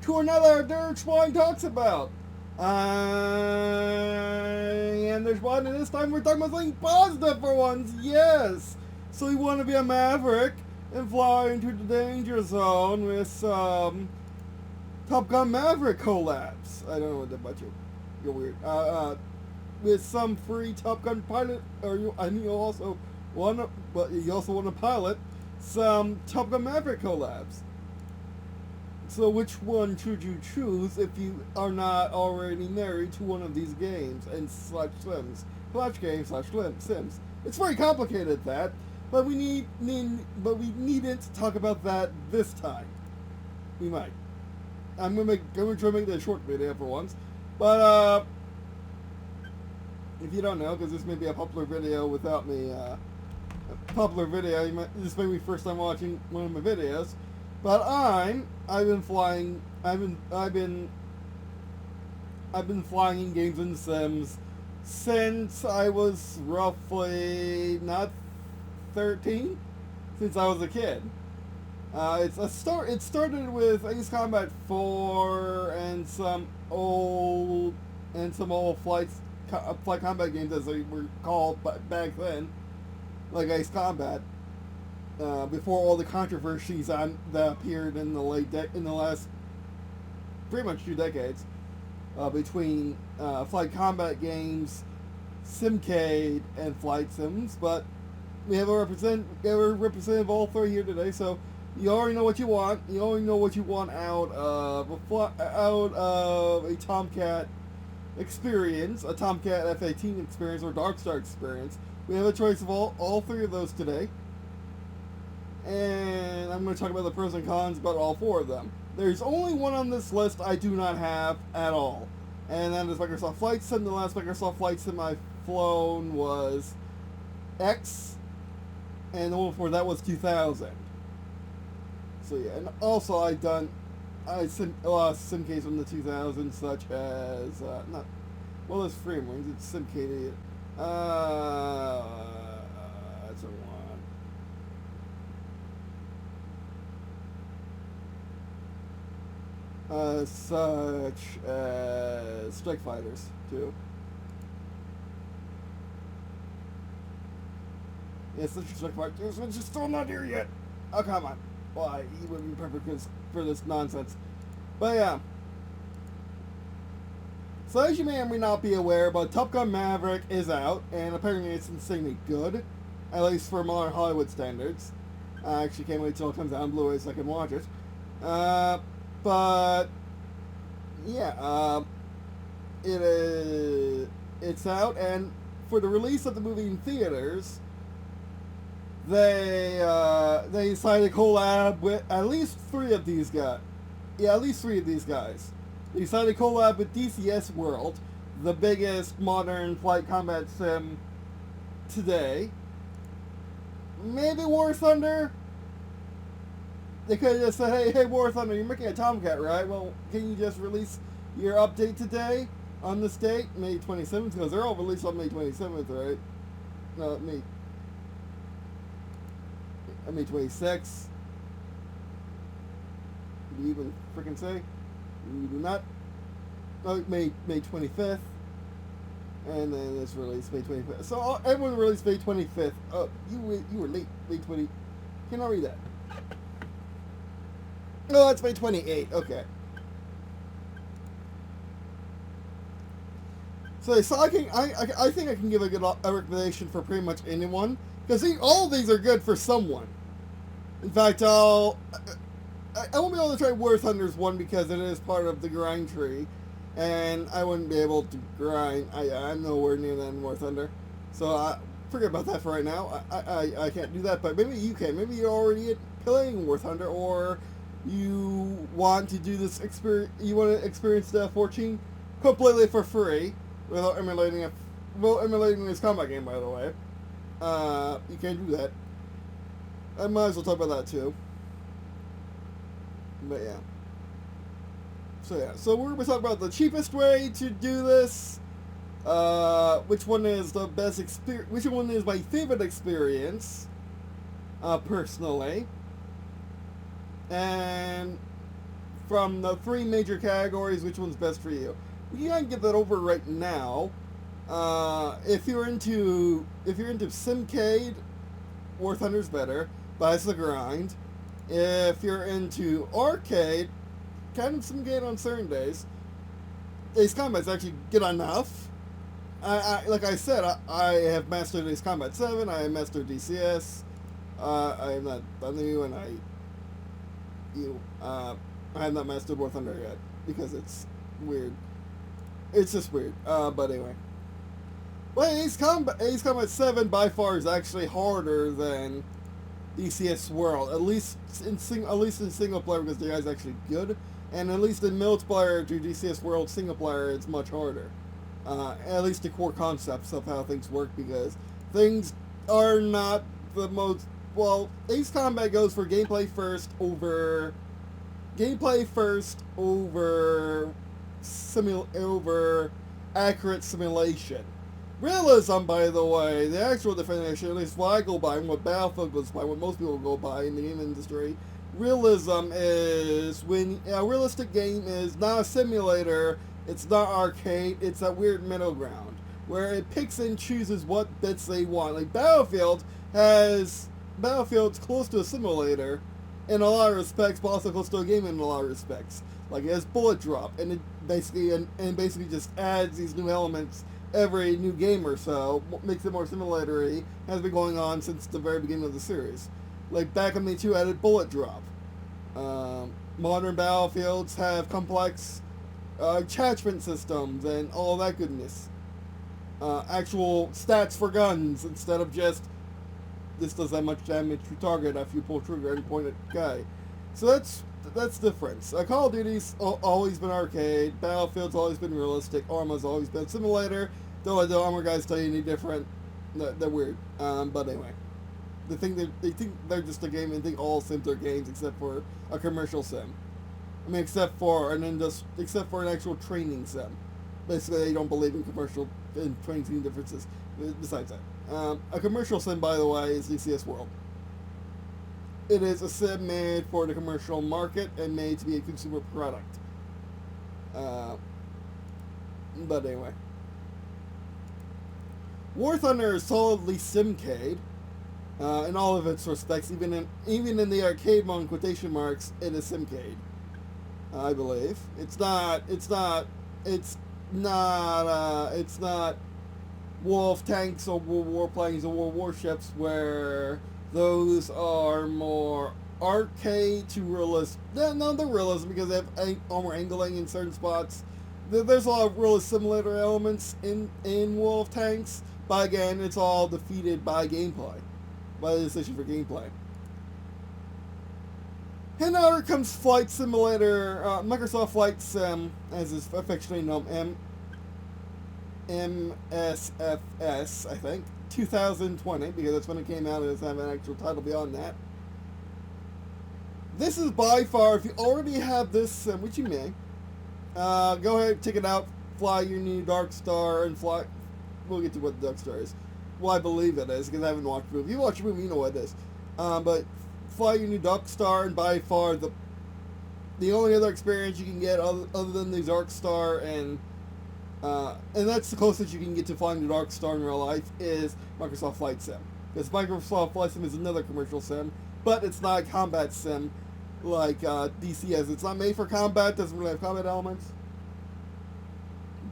to another Der999 Talks about. And there's one, and this time we're talking about something positive for once, yes! So you want to be a maverick and fly into the danger zone with some Gun Maverick collabs. I don't know what that about you. You're weird. With some free Top Gun pilot, you also want to pilot some Top Gun Maverick collabs. So which one should you choose if you are not already married to one of these games and /sims? Flash games /sims. It's very complicated but we needn't talk about that this time. We might. I'm gonna try to make this a short video for once, but if you don't know, because this may be a popular video without me, this may be first time watching one of my videos, but I've been flying in games and sims since I was roughly not 13, since I was a kid. It started with Ace Combat 4 and some old flight combat games, as they were called back then, like Ace Combat. Before all the controversies that appeared in the last pretty much 2 decades between flight combat games, simcade, and flight sims. But we have a representative of all three here today, so you already know what you want. You already know what you want out of a Tomcat experience, a Tomcat F-18 experience, or DarkStar experience. We have a choice of all three of those today. And I'm going to talk about the pros and cons about all 4 of them. There's only one on this list I do not have at all, and that is Microsoft Flight Sim. The last Microsoft Flight Sim I've flown was X, and the one before that was 2000. So yeah, and also a lot of simcades from the 2000s, such as there's Frameworks, it's simcade. That's a one. Such as Strike Fighters, too. Yeah, such as Strike Fighters, which is still not here yet. Oh, come on. Why? He wouldn't be perfect for this nonsense. But yeah. So as you may or may not be aware, but Top Gun Maverick is out, and apparently it's insanely good, at least for modern Hollywood standards. I actually can't wait till it comes out on Blu-ray so I can watch it. But yeah, it's out, and for the release of the movie in theaters, they decided to collab with at least 3 of these guys. Yeah, at least 3 of these guys. They decided to collab with DCS World, the biggest modern flight combat sim today. Maybe War Thunder. They could have just said, hey, War Thunder, you're making a Tomcat, right? Well, can you just release your update today on this date, May 27th? Because they're all released on May 27th, right? No, May 26th. Do you even freaking say? You do not. Oh, May 25th. And then it's released May 25th. So everyone released May 25th. Oh, you were late, May 20. Cannot read that. No, that's May 28th. Okay. So I think I can give a good recommendation for pretty much anyone, because all of these are good for someone. In fact, I won't be able to try War Thunder's one because it is part of the grind tree, and I wouldn't be able to grind. I'm nowhere near that in War Thunder, so forget about that for right now. I can't do that, but maybe you can. Maybe you're already playing War Thunder, or you want to do this experience. You want to experience the F-14 completely for free without emulating this combat game. By the way, you can't do that. I might as well talk about that too. But yeah. So we're going to talk about the cheapest way to do this. Which one is the best experience? Which one is my favorite experience? Personally. And from the three major categories, which one's best for you? You can't get that over right now. If you're into simcade, War Thunder's better, but it's the grind. If you're into arcade, kind of simcade on certain days. Ace Combat's actually good enough. Like I said, I have mastered Ace Combat 7, I have mastered DCS, I have not done you, and I have not mastered War Thunder yet, because it's weird. It's just weird, but anyway. Well, Ace Combat 7 by far is actually harder than DCS World, at least in single player, because the guy's actually good, and at least in multiplayer to DCS World single player, it's much harder. At least the core concepts of how things work, because things are not the most... Well, Ace Combat goes for gameplay first over accurate simulation. Realism, by the way, the actual definition, at least what I go by, and what Battlefield goes by, what most people go by in the game industry, realism is when a realistic game is not a simulator, it's not arcade, it's a weird middle ground, where it picks and chooses what bits they want. Like Battlefield's close to a simulator in a lot of respects, but also close to a game in a lot of respects. Like it has bullet drop, and it basically just adds these new elements every new game or so, makes it more simulatory, has been going on since the very beginning of the series. Like Back on Me 2 added bullet drop. Modern Battlefields have complex attachment systems and all that goodness. Actual stats for guns instead of just this does that much damage to target after you pull trigger and point at guy. So that's difference. Call of Duty's always been arcade. Battlefield's always been realistic. Arma's always been simulator. Though the Arma guys tell you any different, they're weird. But anyway, they think they're just a game and think all sims are games except for a commercial sim. I mean, except for an actual training sim. Basically, they don't believe in commercial and training differences. Besides that, a commercial sim, by the way, is DCS World. It is a sim made for the commercial market and made to be a consumer product. But anyway. War Thunder is solidly simcade in all of its respects. Even in the arcade mode, quotation marks, it is simcade. I believe it's not Wolf tanks or warplanes or war warships, where those are more arcade to realist. No, they're realism because they have armor angling in certain spots. There's a lot of realist simulator elements in Wolf tanks, but again, it's all defeated by gameplay, by the decision for gameplay. And now comes Flight Simulator, Microsoft Flight Sim, as is affectionately known, MSFS, I think, 2020, because that's when it came out. It doesn't have an actual title beyond that. This is by far, if you already have this sim, which you may, go ahead, check it out, fly your new DarkStar, and fly. We'll get to what DarkStar is. Well, I believe it is, because I haven't watched the movie. If you watch the movie, you know what it is. But fly your new DarkStar, and by far the only other experience you can get other than the DarkStar, and that's the closest you can get to flying the DarkStar in real life, is Microsoft Flight Sim. Because Microsoft Flight Sim is another commercial sim, but it's not a combat sim like DCS. It's not made for combat, doesn't really have combat elements.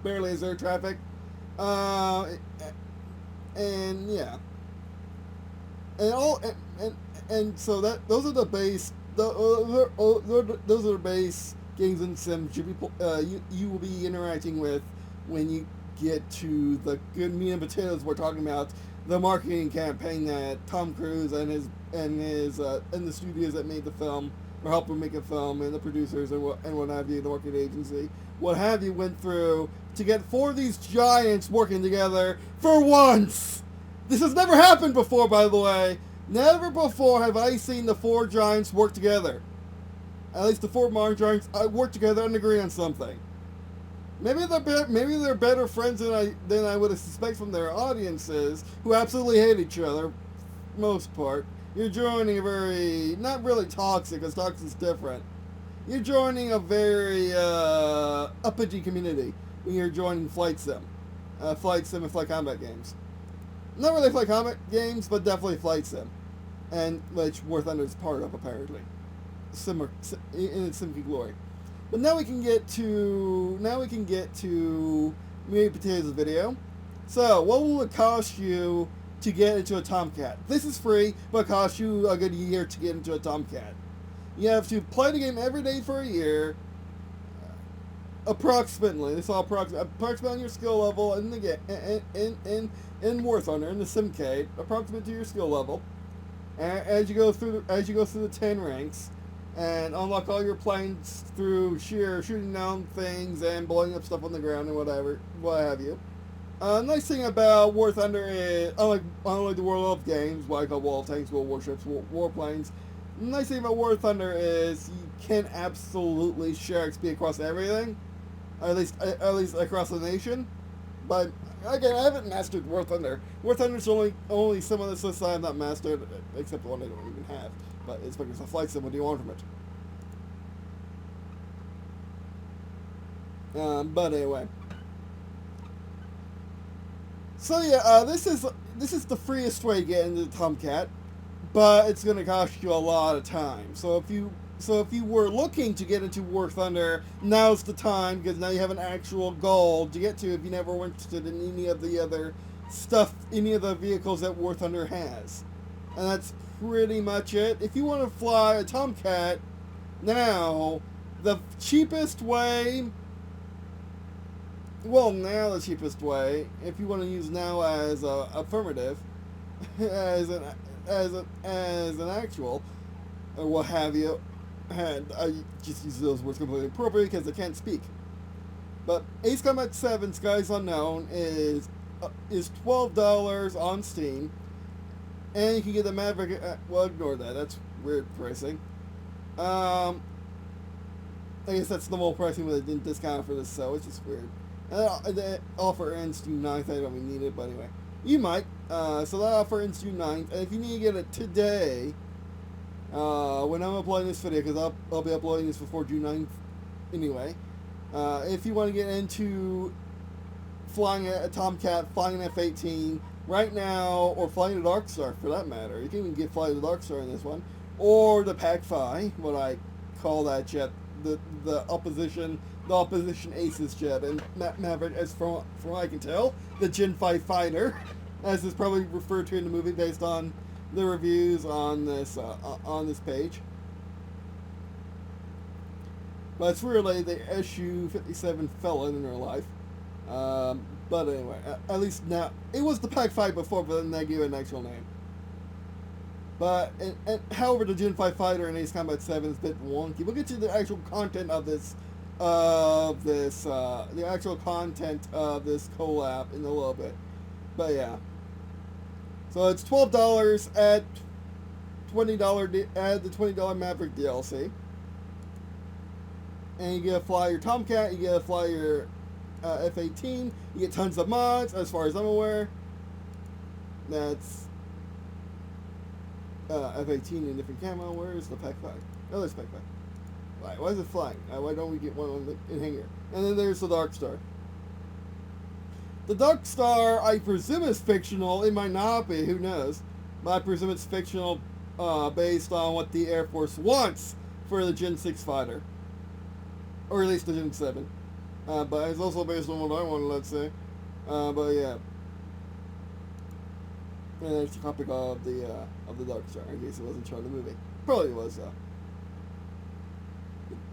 Barely has air traffic. And yeah. And so those are the base. Those are the base games and sims you will be interacting with when you get to the good meat and potatoes we're talking about, the marketing campaign that Tom Cruise and the studios that made the film or helped him make a film, and the producers and what have you, the marketing agency, what have you, went through to get four of these giants working together for once. This has never happened before, by the way. Never before have I seen the four giants work together. At least the four modern giants work together and agree on something. Maybe they're better friends than I would suspect from their audiences, who absolutely hate each other, most part. You're joining a very, not really toxic, because toxic is different. You're joining a very uppity community when you're joining flight sim and flight combat games. Not really flight combat games, but definitely flight sim, and which War Thunder is part of apparently, in its simcade glory. But now we can get to meat potatoes video. So, what will it cost you to get into a Tomcat? This is free, but it costs you a good year to get into a Tomcat. You have to play the game every day for a year, approximately. This all approximately on your skill level in the game, in War Thunder, in the simcade, approximate to your skill level. And as you go through the 10 ranks, and unlock all your planes through sheer shooting down things and blowing up stuff on the ground and what have you. Nice thing about War Thunder is, unlike the World of games, like wall tanks, war warships, warplanes, the nice thing about War Thunder is you can absolutely share XP across everything, at least across the nation. But again, I haven't mastered War Thunder. War Thunder's only some of this list I have not mastered, except the one I don't even have. But it's because of flight sim. What do you want from it? But anyway. So yeah, this is the freest way to get into the Tomcat, but it's going to cost you a lot of time. So if you were looking to get into War Thunder, now's the time, because now you have an actual goal to get to if you never were interested in any of the other stuff, any of the vehicles that War Thunder has. And that's pretty much it. If you want to fly a Tomcat now, the cheapest way, if you want to use now as a affirmative, as an actual, or what have you, and I just use those words completely appropriately because I can't speak. But Ace Combat 7 Skies Unknown is $12 on Steam, and you can get the Maverick. Well, ignore that. That's weird pricing. I guess that's normal pricing with a discount for this, so it's just weird. The offer ends June 9th. I don't need it, but anyway, you might. So that offer ends June 9th, and if you need to get it today, when I'm uploading this video, because I'll be uploading this before June 9th anyway. If you want to get into flying a Tomcat, flying an F-18 right now, or flying a DarkStar for that matter, you can even fly the DarkStar in this one, or the PAC-5, what I call that jet, the opposition Aces jet, and Maverick, as from what I can tell, the Gen 5 fighter, as is probably referred to in the movie based on the reviews on this page. But it's really the SU-57 felon in real life. But anyway, at least now, it was the PAC-5 before, but then they gave it an actual name. But, however, the Gen 5 fighter in Ace Combat 7 is a bit wonky. We'll get to the actual content of this collab in a little bit. But yeah. So it's $12 at add the $20 Maverick DLC. And you get to fly your Tomcat, you get to fly your F-18, you get tons of mods, as far as I'm aware. That's F-18 in different camo. Where's the PAC-5? Oh, there's PAC-5. Why is it flying? Why don't we get one in here? And then there's the DarkStar. The DarkStar, I presume, is fictional. It might not be. Who knows? But I presume it's fictional based on what the Air Force wants for the Gen 6 fighter. Or at least the Gen 7. But it's also based on what I want, let's say. But yeah. And there's a copy of the DarkStar, in case it wasn't shown in the movie. Probably was, though.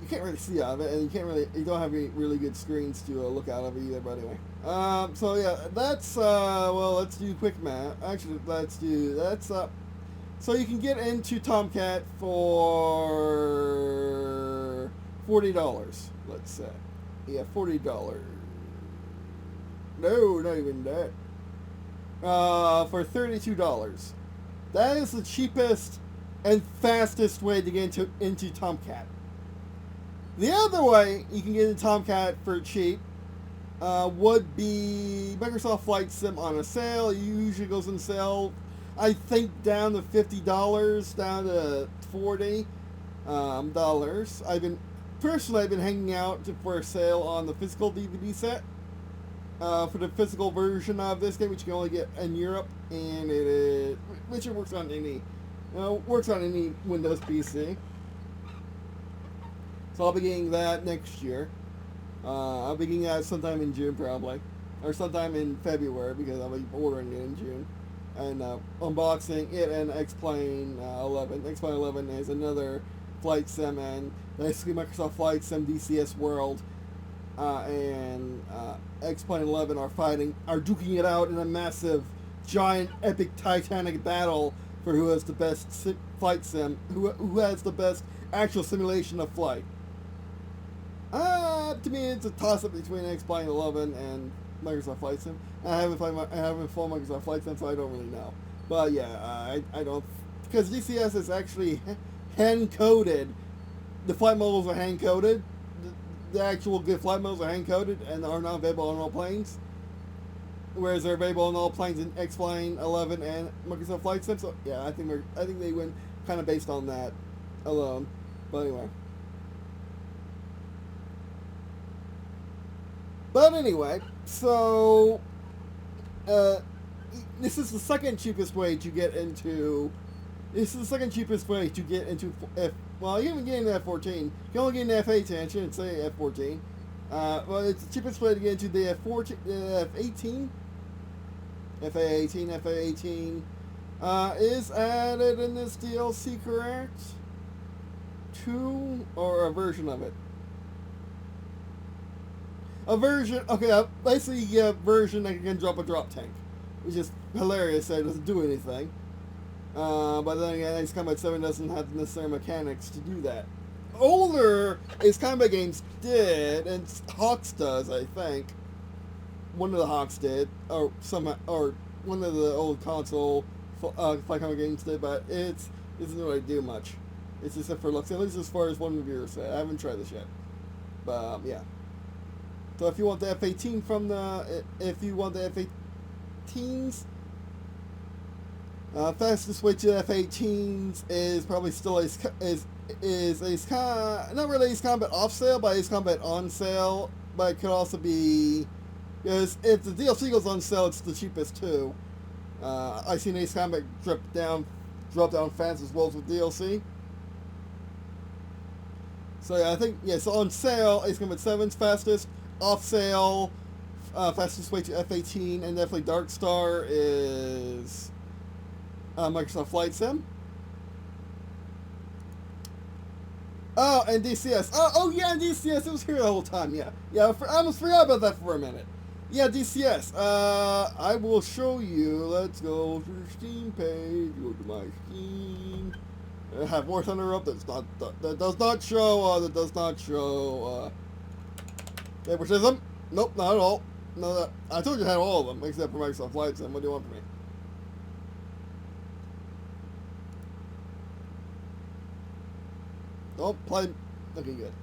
You can't really see out of it, and you don't have any really good screens to look out of it either, but anyway. So yeah, that's, well, let's do quick math. Actually, so you can get into Tomcat for $40, let's say. Yeah, $40. No, not even that. For $32. That is the cheapest and fastest way to get into Tomcat. The other way you can get into Tomcat for cheap would be Microsoft Flight Sim on a sale. It usually goes on sale, I think, down to $50, down to $40 dollars. personally, I've been hanging out for a sale on the physical DVD set for the physical version of this game, which you can only get in Europe, and which it works on any Windows PC. So I'll be getting that next year. I'll be getting that sometime in June probably, or sometime in February because I'll be ordering it in June, and unboxing it and X-Plane 11. X-Plane 11 is another flight sim, and basically Microsoft Flight Sim DCS World and X-Plane 11 are duking it out in a massive, giant, epic, titanic battle for who has the best flight sim, who has the best actual simulation of flight. To me, it's a toss-up between X-Plane 11 and Microsoft Flight Sim. I haven't flown Microsoft Flight Sim, so I don't really know. But yeah, I don't, because DCS is actually hand-coded. The flight models are hand-coded. The actual good flight models are hand-coded and are not available on all planes. Whereas they're available on all planes in X-Plane 11 and Microsoft Flight Sim. So yeah, I think they win kind of based on that alone. But anyway. So this is the second cheapest way to get into. Well, you can get into F-14. You can only get into F-18. I shouldn't say F-14. Well, it's the cheapest way to get into the F-14, F-18. F-18 is added in this DLC, correct? Or a version of it? A version, okay, basically you get a version that can drop a drop tank, which is hilarious that it doesn't do anything. But then again, Ace Combat 7 doesn't have the necessary mechanics to do that. Older Ace Combat games did, and Hawks does, I think. One of the Hawks did, or one of the old console Flight Combat games did, but it doesn't really do much. It's just for looks, at least as far as one reviewer said. I haven't tried this yet, but yeah. So if you want the F-18 F-18s, fastest way to F-18s is probably still not really Ace Combat off sale, but Ace Combat on sale. But it could also be, because if the DLC goes on sale, it's the cheapest too. I've seen Ace Combat drop down fast as well as with DLC. So yeah, I think so on sale, Ace Combat 7's fastest. Off sale, fastest way to F-18, and definitely DarkStar is Microsoft Flight Sim. Oh, and DCS. Oh yeah, DCS. It was here the whole time. Yeah. I almost forgot about that for a minute. Yeah, DCS. I will show you. Let's go to the Steam page. Go to my Steam. I have War Thunder up. That does not show. Favoritism? Nope, not at all. No, I told you I had all of them, except for Microsoft Flight Sim. What do you want from me? Oh, play. Okay, good.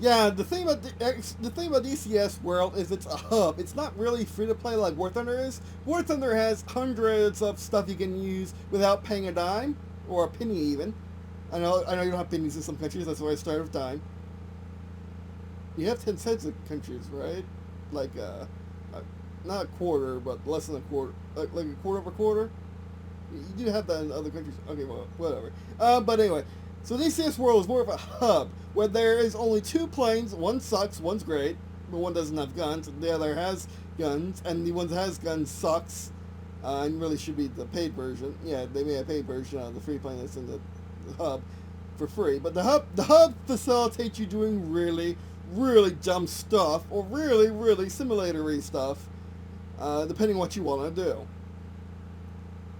Yeah, the thing about DCS World is it's a hub. It's not really free to play like War Thunder is. War Thunder has hundreds of stuff you can use without paying a dime. Or a penny even. I know you don't have pennies in some countries, that's why I started with dime. You have 10 cents in countries, right? Like, not a quarter, but less than a quarter. Like a quarter of a quarter? You do have that in other countries. Okay, well, whatever. But anyway, so DCS World is more of a hub, where there is only two planes. One sucks, one's great, but one doesn't have guns, and the other has guns, and the one that has guns sucks. And really should be the paid version. Yeah, they made a paid version of the free plane that's in the hub for free. But the hub facilitates you doing really, really dumb stuff, or really, really simulatory stuff, depending on what you want to do.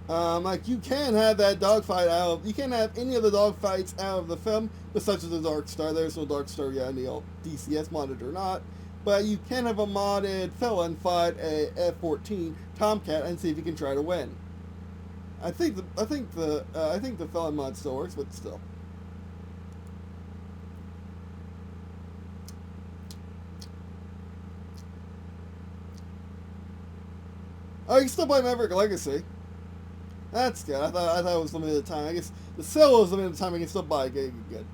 Like you can have that dogfight you can't have any of the dogfights out of the film, besides the DarkStar. There's no DarkStar yet in the old DCS modded or not. But you can have a modded felon fight a F-14 Tomcat and see if you can try to win. I think the felon mod still works, but still. Oh, you can still play Maverick Legacy. That's good. I thought it was limited time. I guess the sale was limited time. I can still buy it. Good.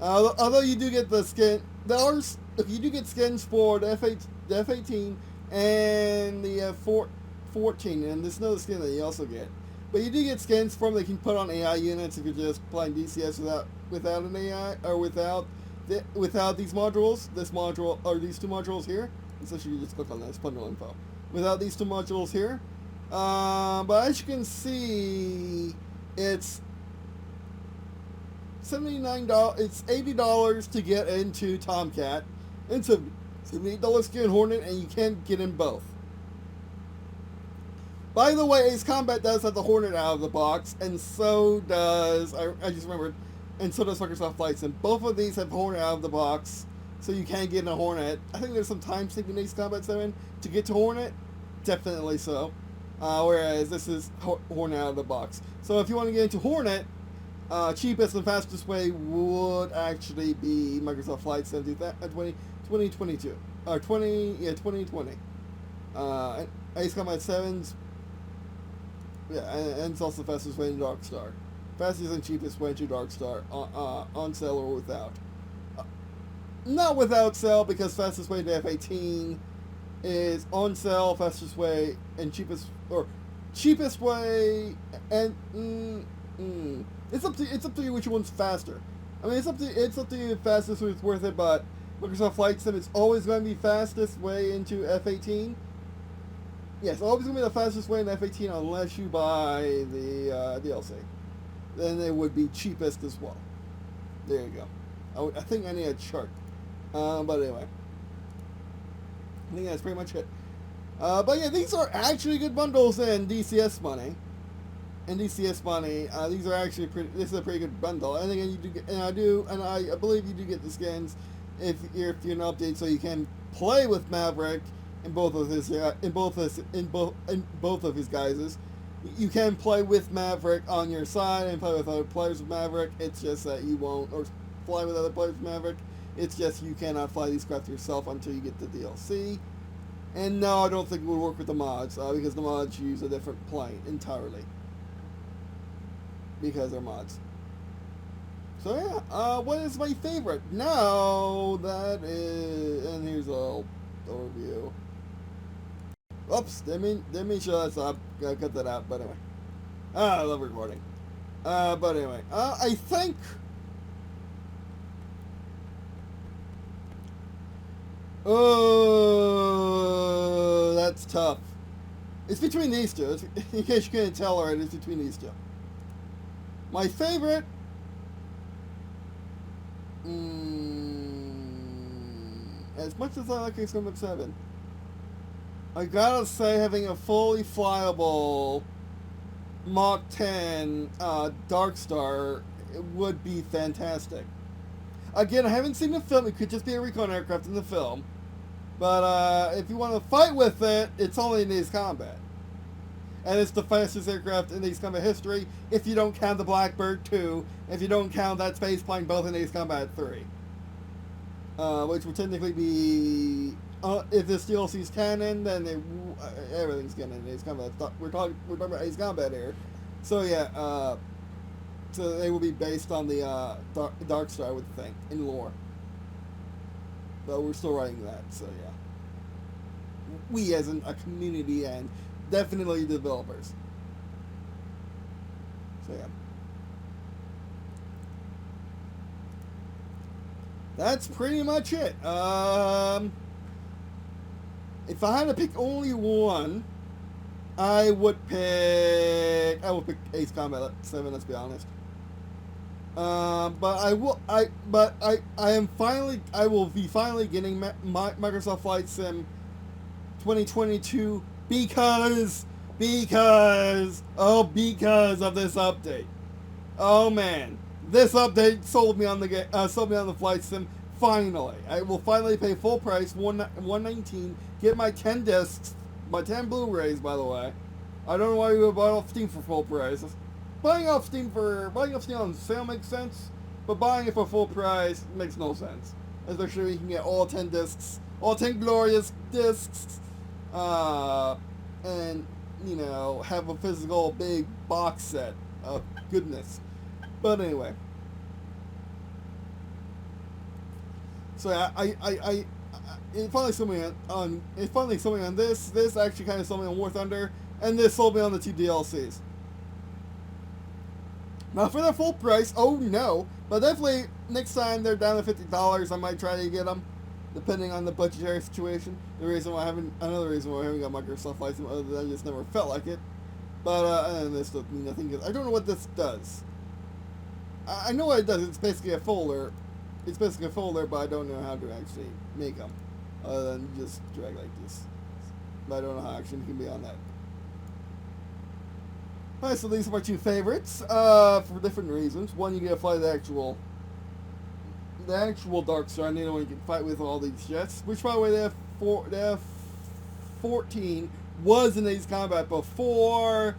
Although you do get the skin, if you do get skins for the F-18 and the F-14, and there's another skin that you also get. But you do get skins from that you can put on AI units if you're just playing DCS without an AI or without these modules. This module or these two modules here. Essentially, you just click on this bundle info. Without these two modules here, but as you can see, it's $79. It's $80 to get into Tomcat. It's a $78 skin Hornet, and you can get in both. By the way, Ace Combat does have the Hornet out of the box, and so does I just remembered, and so does Microsoft Flight Sim. Both of these have Hornet out of the box, so you can get in a Hornet. I think there's some time saving in Ace Combat 7 to get to Hornet, definitely so. Whereas this is Hornet out of the box. So if you want to get into Hornet, cheapest and fastest way would actually be Microsoft Flight Sim 2022 or 2020. Ace Combat 7's. Yeah, and it's also the fastest way to DarkStar. Fastest and cheapest way to DarkStar, on sale or without. Not without sale, because fastest way to F-18 is on sale, fastest way, and cheapest way, and it's up to you which one's faster. I mean, it's up to you if fastest is worth it, but Microsoft Flight Sim is always going to be fastest way into F-18. Yes, always going to be the fastest way in F-18 unless you buy the DLC. Then it would be cheapest as well. There you go. I think I need a chart. But anyway. I think that's pretty much it. But yeah, these are actually good bundles in DCS money. These are actually this is a pretty good bundle. And again, you do get, and I believe you do get the skins if you're an update, so you can play with Maverick in both of his guises. You can play with Maverick on your side and play with other players with Maverick. It's just that you won't, or fly with other players with Maverick. It's just you cannot fly these craft yourself until you get the DLC. And no, I don't think it would work with the mods, because the mods use a different plane entirely. Because they're mods. So yeah, what is my favorite? Now that is, and here's a little overview. Oops, didn't mean show that stop. Gotta cut that out, but anyway. I love recording. But anyway, I think oh, that's tough. It's between these two. In case you couldn't tell already, it's between these two. My favorite, as much as I like Ace Combat 7, I gotta say having a fully flyable Mach 10 DarkStar would be fantastic. Again, I haven't seen the film. It could just be a recon aircraft in the film. But if you want to fight with it, it's only in Ace Combat. And it's the fastest aircraft in Ace Combat history, if you don't count the Blackbird 2, if you don't count that space plane both in Ace Combat 3. Which would technically be, if this DLC is canon, then everything's canon in Ace Combat. We're talking about Ace Combat here. So yeah, so they will be based on the DarkStar, I would think, in lore. But we're still writing that, so yeah. We as a community and definitely developers. So yeah. That's pretty much it. If I had to pick only one, I would pick Ace Combat 7, let's be honest. But I will be finally getting Microsoft Flight Sim 2022 because of this update. Oh man, this update sold me on the Flight Sim. Finally, I will finally pay full price, $119. Get my 10 discs, my 10 Blu-rays. By the way, I don't know why we would buy off Steam for full price. Buying off Steam on sale makes sense, but buying it for full price makes no sense. Especially you can get all 10 discs, all 10 glorious discs, and have a physical big box set. Oh, goodness. But anyway. So I it finally sold me on this. This actually kind of sold me on War Thunder, and this sold me on the 2 DLCs. Now for the full price, oh no, but definitely next time they're down to $50, I might try to get them, depending on the budgetary situation. Another reason why I haven't got Microsoft license, other than I just never felt like it. But and this doesn't mean nothing. I don't know what this does. I know what it does. It's basically a folder. But I don't know how to actually make them, other than just drag like this. But I don't know how action can be on that. Alright, so these are my 2 favorites, for different reasons. One, you get to fly the actual DarkStar, and the other one you can fight with all these jets. Which, by the way, the F-14 was in Ace Combat before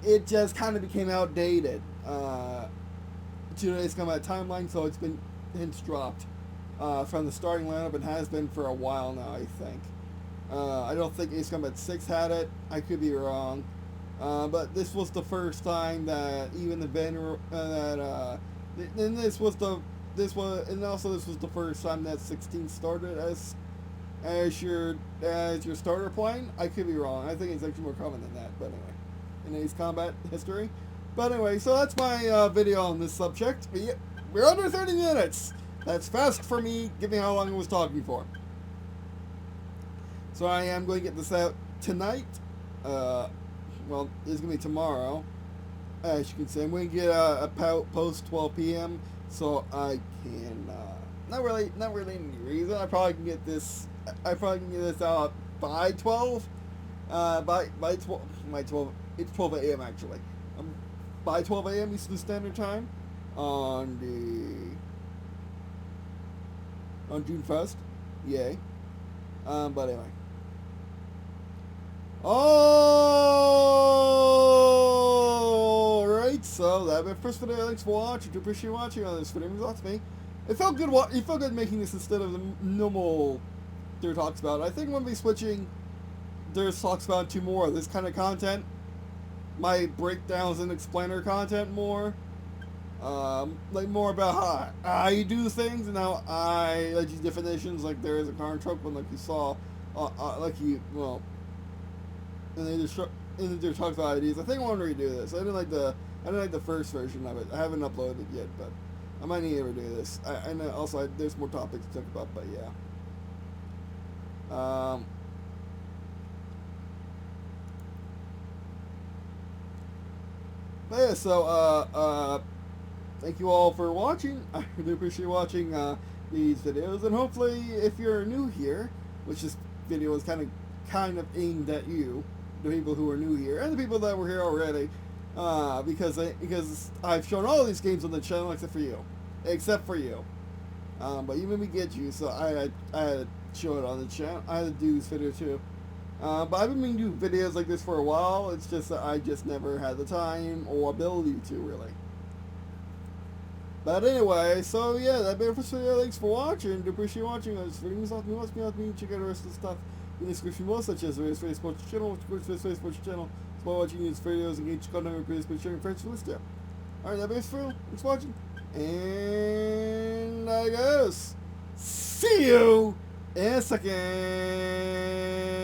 it just kind of became outdated to the Ace Combat timeline, so it's been hints dropped from the starting lineup and has been for a while now, I think. I don't think Ace Combat 6 had it. I could be wrong. But this was the first time that even the banner this was the first time that 16 started as your starter plane. I could be wrong. I think it's actually more common than that. But anyway, in Ace Combat history. But anyway, so that's my video on this subject. We're under 30 minutes. That's fast for me, given how long I was talking for. So I am going to get this out tonight. Well, it's going to be tomorrow, as you can see. I'm going to get a post 12 p.m. so I can, not really any reason. I probably can get this out by 12, by 12, it's 12 a.m. actually. By 12 a.m. Eastern Standard Time on June 1st. Yay. But anyway. Alright, so that's my first video. Thanks for watching. I appreciate watching on this video. It means a lot to me. It felt good making this instead of the normal Der Talks About. I think we'll be switching Der Talks About to more of this kind of content. My breakdowns and explainer content more. Like more about how I do things and how I like these definitions. Like there is a car and truck one, like you saw, and they just talk about ideas. I think I want to redo this. I didn't like the first version of it. I haven't uploaded it yet, but I might need to redo this. I know also there's more topics to talk about, but yeah. But yeah, so thank you all for watching. I really appreciate watching these videos, and hopefully, if you're new here, which this video is kind of aimed at you, the people who are new here, and the people that were here already, because I've shown all these games on the channel except for you. But you made me get you, so I had to show it on the channel. I had to do this video too. But I've been meaning to do videos like this for a while. It's just that I just never had the time or ability to, really. But anyway, so yeah, that's been for this video. Thanks for watching. I appreciate watching. This video means a lot to me. Check out the rest of the stuff in the description below, such as the Facebook Sports channel, which works for the Facebook channel. It's about watching these videos, engage content with previous, but sharing friends for this too. Alright, that's for you. Thanks for watching. And I guess see you in a second.